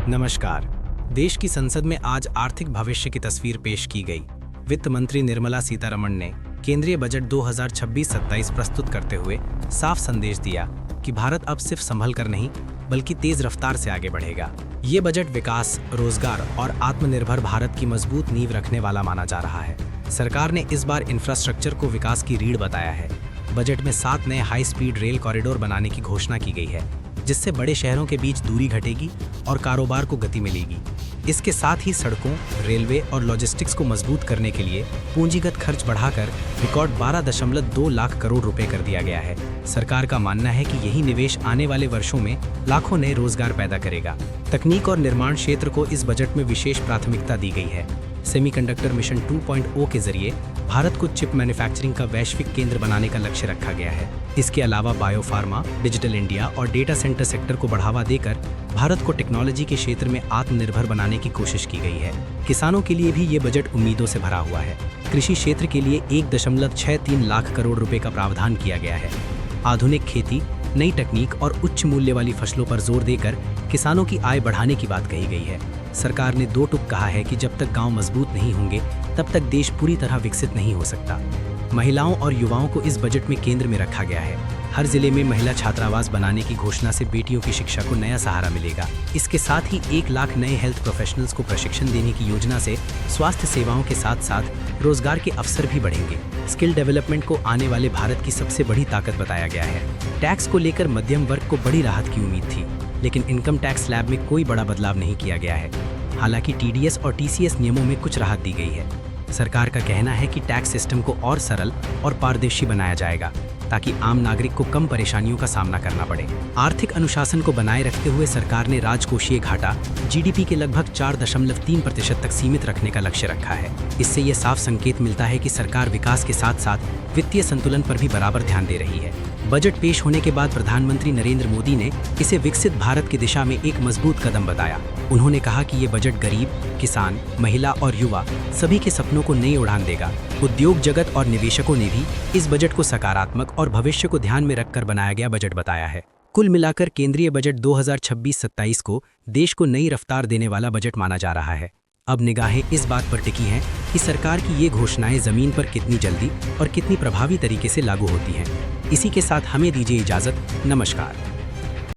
नमस्कार। देश की संसद में आज आर्थिक भविष्य की तस्वीर पेश की गई। वित्त मंत्री निर्मला सीतारमण ने केंद्रीय बजट 2026-27 प्रस्तुत करते हुए साफ संदेश दिया कि भारत अब सिर्फ संभल कर नहीं बल्कि तेज रफ्तार से आगे बढ़ेगा। ये बजट विकास, रोजगार और आत्मनिर्भर भारत की मजबूत नींव रखने वाला माना जा रहा है। सरकार ने इस बार इंफ्रास्ट्रक्चर को विकास की रीढ़ बताया है। बजट में 7 नए हाई स्पीड रेल कॉरिडोर बनाने की घोषणा की गई है, जिससे बड़े शहरों के बीच दूरी घटेगी और कारोबार को गति मिलेगी। इसके साथ ही सड़कों, रेलवे और लॉजिस्टिक्स को मजबूत करने के लिए पूंजीगत खर्च बढ़ाकर रिकॉर्ड 12.2 लाख करोड़ रुपए कर दिया गया है। सरकार का मानना है कि यही निवेश आने वाले वर्षों में लाखों नए रोजगार पैदा करेगा। तकनीक और निर्माण क्षेत्र को इस बजट में विशेष प्राथमिकता दी गई है। सेमीकंडक्टर मिशन 2.0 के जरिए भारत को चिप मैन्युफैक्चरिंग का वैश्विक केंद्र बनाने का लक्ष्य रखा गया है। इसके अलावा बायोफार्मा, डिजिटल इंडिया और डेटा सेंटर सेक्टर को बढ़ावा देकर भारत को टेक्नोलॉजी के क्षेत्र में आत्मनिर्भर बनाने की कोशिश की गई है। किसानों के लिए भी ये बजट उम्मीदों से भरा हुआ है। कृषि क्षेत्र के लिए 1.63 लाख करोड़ रुपए का प्रावधान किया गया है। आधुनिक खेती, नई तकनीक और उच्च मूल्य वाली फसलों पर जोर देकर किसानों की आय बढ़ाने की बात कही गई है। सरकार ने 2 टूक कहा है कि जब तक गांव मजबूत नहीं होंगे तब तक देश पूरी तरह विकसित नहीं हो सकता। महिलाओं और युवाओं को इस बजट में केंद्र में रखा गया है। हर जिले में महिला छात्रावास बनाने की घोषणा से बेटियों की शिक्षा को नया सहारा मिलेगा। इसके साथ ही 1 लाख नए हेल्थ प्रोफेशनल्स को प्रशिक्षण देने की योजना से स्वास्थ्य सेवाओं के साथ साथ रोजगार के अवसर भी बढ़ेंगे। स्किल डेवलपमेंट को आने वाले भारत की सबसे बड़ी ताकत बताया गया है। टैक्स को लेकर मध्यम वर्ग को बड़ी राहत की उम्मीद थी, लेकिन इनकम टैक्स स्लैब में कोई बड़ा बदलाव नहीं किया गया है। हालांकि टीडीएस और टीसीएस नियमों में कुछ राहत दी गई है। सरकार का कहना है कि टैक्स सिस्टम को और सरल और पारदर्शी बनाया जाएगा ताकि आम नागरिक को कम परेशानियों का सामना करना पड़े। आर्थिक अनुशासन को बनाए रखते हुए सरकार ने राजकोषीय घाटा जीडीपी के लगभग 4.3% तक सीमित रखने का लक्ष्य रखा है। इससे ये साफ संकेत मिलता है कि सरकार विकास के साथ साथ वित्तीय संतुलन पर भी बराबर ध्यान दे रही है। बजट पेश होने के बाद प्रधानमंत्री नरेंद्र मोदी ने इसे विकसित भारत की दिशा में एक मजबूत कदम बताया। उन्होंने कहा कि ये बजट गरीब, किसान, महिला और युवा सभी के सपनों को नई उड़ान देगा। उद्योग जगत और निवेशकों ने भी इस बजट को सकारात्मक और भविष्य को ध्यान में रखकर बनाया गया बजट बताया है। कुल मिलाकर केंद्रीय बजट 2026-27 को देश को नई रफ्तार देने वाला बजट माना जा रहा है। अब निगाहें इस बात पर टिकी हैं कि सरकार की ये घोषणाएं जमीन पर कितनी जल्दी और कितनी प्रभावी तरीके से लागू होती हैं। इसी के साथ हमें दीजिए इजाजत। नमस्कार।